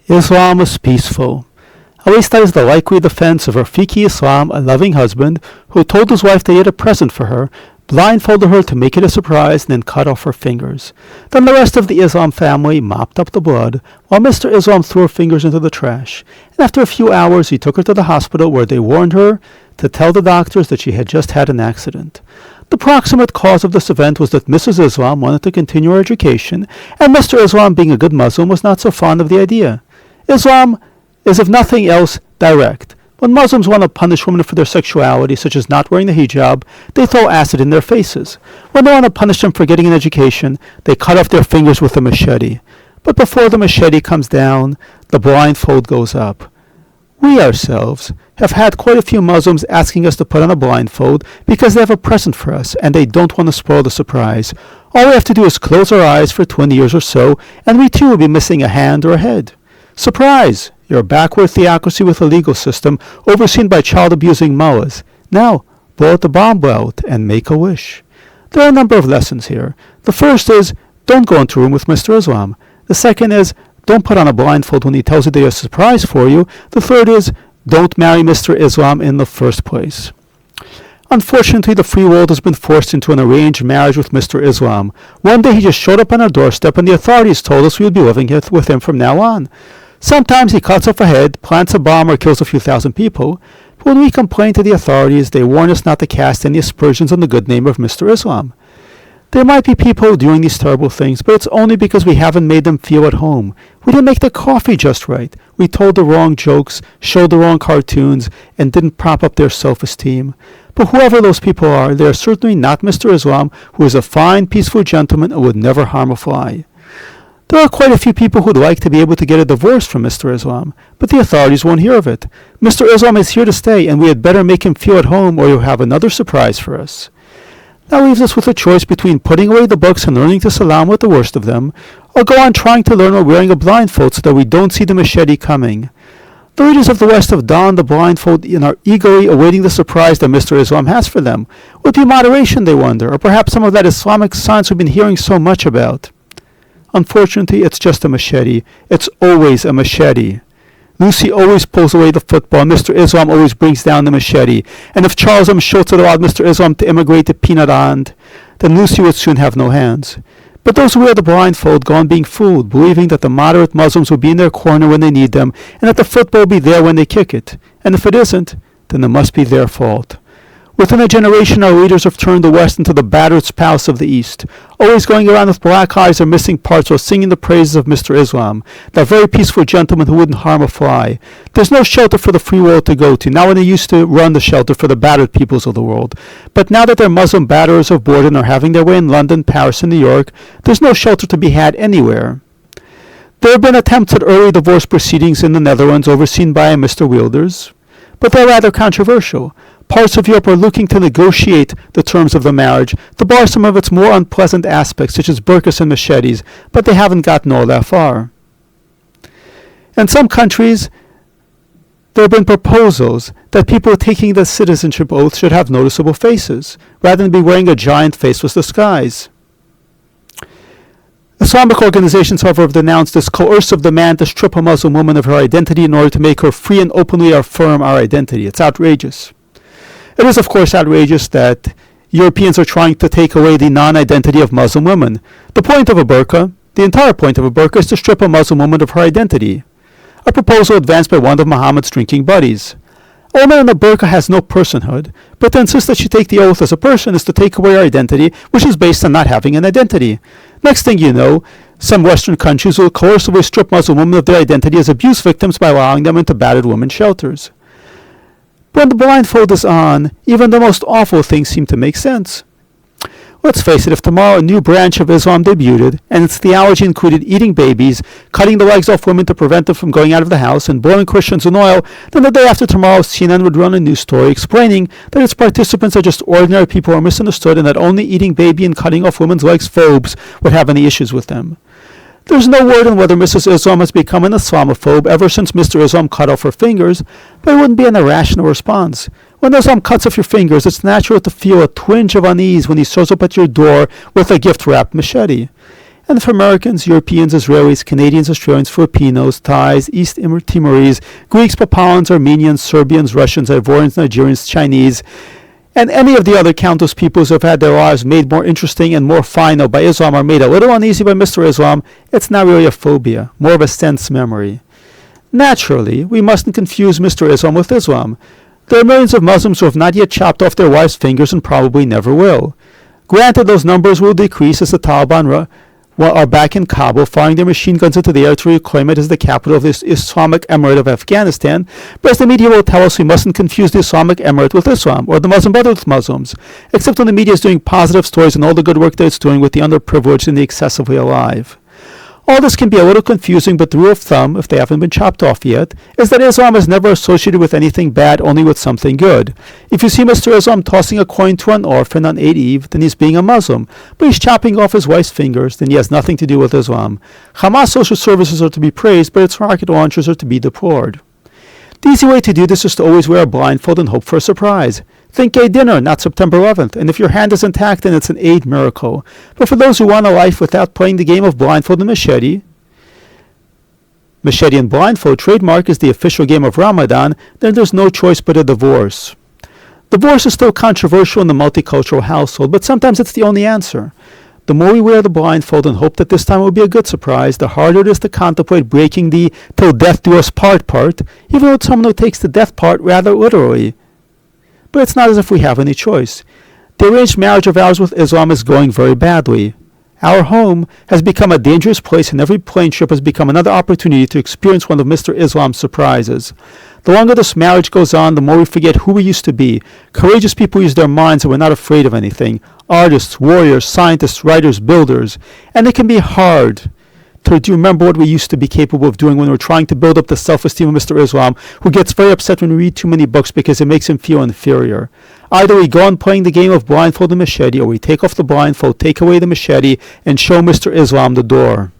Islam was peaceful. At least that is the likely defense of Rafiki Islam, a loving husband, who told his wife that he had a present for her, blindfolded her to make it a surprise, and then cut off her fingers. Then the rest of the Islam family mopped up the blood, while Mr. Islam threw her fingers into the trash. And after a few hours, he took her to the hospital, where they warned her to tell the doctors that she had just had an accident. The proximate cause of this event was that Mrs. Islam wanted to continue her education, and Mr. Islam, being a good Muslim, was not so fond of the idea. Islam is, if nothing else, direct. When Muslims want to punish women for their sexuality, such as not wearing the hijab, they throw acid in their faces. When they want to punish them for getting an education, they cut off their fingers with a machete. But before the machete comes down, the blindfold goes up. We ourselves have had quite a few Muslims asking us to put on a blindfold because they have a present for us and they don't want to spoil the surprise. All we have to do is close our eyes for 20 years or so, and we too will be missing a hand or a head. Surprise! You're a backward theocracy with a legal system overseen by child-abusing mullahs. Now, blow out the bomb out and make a wish. There are a number of lessons here. The first is, don't go into a room with Mr. Islam. The second is, don't put on a blindfold when he tells you there's a surprise for you. The third is, don't marry Mr. Islam in the first place. Unfortunately, the free world has been forced into an arranged marriage with Mr. Islam. One day he just showed up on our doorstep and the authorities told us we would be living with him from now on. Sometimes he cuts off a head, plants a bomb, or kills a few thousand people. But when we complain to the authorities, they warn us not to cast any aspersions on the good name of Mr. Islam. There might be people doing these terrible things, but it's only because we haven't made them feel at home. We didn't make the coffee just right. We told the wrong jokes, showed the wrong cartoons, and didn't prop up their self-esteem. But whoever those people are, they are certainly not Mr. Islam, who is a fine, peaceful gentleman and would never harm a fly. There are quite a few people who'd like to be able to get a divorce from Mr. Islam, but the authorities won't hear of it. Mr. Islam is here to stay, and we had better make him feel at home, or he'll have another surprise for us. That leaves us with a choice between putting away the books and learning to salam with the worst of them, or go on trying to learn while wearing a blindfold so that we don't see the machete coming. The leaders of the West have donned the blindfold and are eagerly awaiting the surprise that Mr. Islam has for them. Would be moderation, they wonder, or perhaps some of that Islamic science we've been hearing so much about. Unfortunately, it's just a machete. It's always a machete. Lucy always pulls away the football, and Mr. Islam always brings down the machete. And if Charles M. Schultz had allowed Mr. Islam to immigrate to Peanut Island, then Lucy would soon have no hands. But those who wear the blindfold go on being fooled, believing that the moderate Muslims will be in their corner when they need them, and that the football will be there when they kick it. And if it isn't, then it must be their fault. Within a generation, our leaders have turned the West into the battered spouse of the East, always going around with black eyes or missing parts while singing the praises of Mr. Islam, that very peaceful gentleman who wouldn't harm a fly. There's no shelter for the free world to go to, not when they used to run the shelter for the battered peoples of the world. But now that their Muslim batterers of Borden are having their way in London, Paris, and New York, there's no shelter to be had anywhere. There have been attempts at early divorce proceedings in the Netherlands overseen by Mr. Wilders, but they're rather controversial. Parts of Europe are looking to negotiate the terms of the marriage, to bar some of its more unpleasant aspects, such as burqas and machetes, but they haven't gotten all that far. In some countries, there have been proposals that people taking the citizenship oath should have noticeable faces, rather than be wearing a giant faceless disguise. Islamic organizations, however, have denounced this coercive demand to strip a Muslim woman of her identity in order to make her free and openly affirm our identity. It's outrageous. It is, of course, outrageous that Europeans are trying to take away the non-identity of Muslim women. The point of a burqa, the entire point of a burqa, is to strip a Muslim woman of her identity. A proposal advanced by one of Muhammad's drinking buddies. A woman in a burqa has no personhood, but to insist that she take the oath as a person is to take away her identity, which is based on not having an identity. Next thing you know, some Western countries will coercively strip Muslim women of their identity as abuse victims by allowing them into battered women's shelters. When the blindfold is on, even the most awful things seem to make sense. Let's face it, if tomorrow a new branch of Islam debuted, and its theology included eating babies, cutting the legs off women to prevent them from going out of the house, and boiling Christians in oil, then the day after tomorrow CNN would run a news story explaining that its participants are just ordinary people who are misunderstood, and that only eating baby and cutting off women's legs phobes would have any issues with them. There's no word on whether Mrs. Islam has become an Islamophobe ever since Mr. Islam cut off her fingers, but it wouldn't be an irrational response. When Islam cuts off your fingers, it's natural to feel a twinge of unease when he shows up at your door with a gift-wrapped machete. And for Americans, Europeans, Israelis, Canadians, Australians, Filipinos, Thais, East Timorese, Greeks, Papuans, Armenians, Serbians, Russians, Ivorians, Nigerians, Chinese, and any of the other countless peoples who have had their lives made more interesting and more final by Islam or made a little uneasy by Mr. Islam, it's not really a phobia, more of a sense memory. Naturally, we mustn't confuse Mr. Islam with Islam. There are millions of Muslims who have not yet chopped off their wives' fingers and probably never will. Granted, those numbers will decrease as the Taliban are back in Kabul, firing their machine guns into the air to reclaim it as the capital of this Islamic Emirate of Afghanistan. But as the media will tell us, we mustn't confuse the Islamic Emirate with Islam, or the Muslim Brotherhood with Muslims, except when the media is doing positive stories and all the good work that it's doing with the underprivileged and the excessively alive. All this can be a little confusing, but the rule of thumb, if they haven't been chopped off yet, is that Islam is never associated with anything bad, only with something good. If you see Mr. Islam tossing a coin to an orphan on Eid Eve, then he's being a Muslim. But he's chopping off his wife's fingers, then he has nothing to do with Islam. Hamas social services are to be praised, but its rocket launchers are to be deplored. The easy way to do this is to always wear a blindfold and hope for a surprise. Think Eid dinner, not September 11th, and if your hand is intact, then it's an Eid miracle. But for those who want a life without playing the game of blindfold and machete and blindfold trademark is the official game of Ramadan, then there's no choice but a divorce. Divorce is still controversial in the multicultural household, but sometimes it's the only answer. The more we wear the blindfold and hope that this time will be a good surprise, the harder it is to contemplate breaking the till death do us part, even though it's someone who takes the death part rather literally. But it's not as if we have any choice. The arranged marriage of ours with Islam is going very badly. Our home has become a dangerous place, and every plane trip has become another opportunity to experience one of Mr. Islam's surprises. The longer this marriage goes on, the more we forget who we used to be. Courageous people use their minds and were not afraid of anything. Artists, warriors, scientists, writers, builders. And it can be hard to remember what we used to be capable of doing when we're trying to build up the self-esteem of Mr. Islam, who gets very upset when we read too many books because it makes him feel inferior. Either we go on playing the game of blindfold and machete, or we take off the blindfold, take away the machete, and show Mr. Islam the door.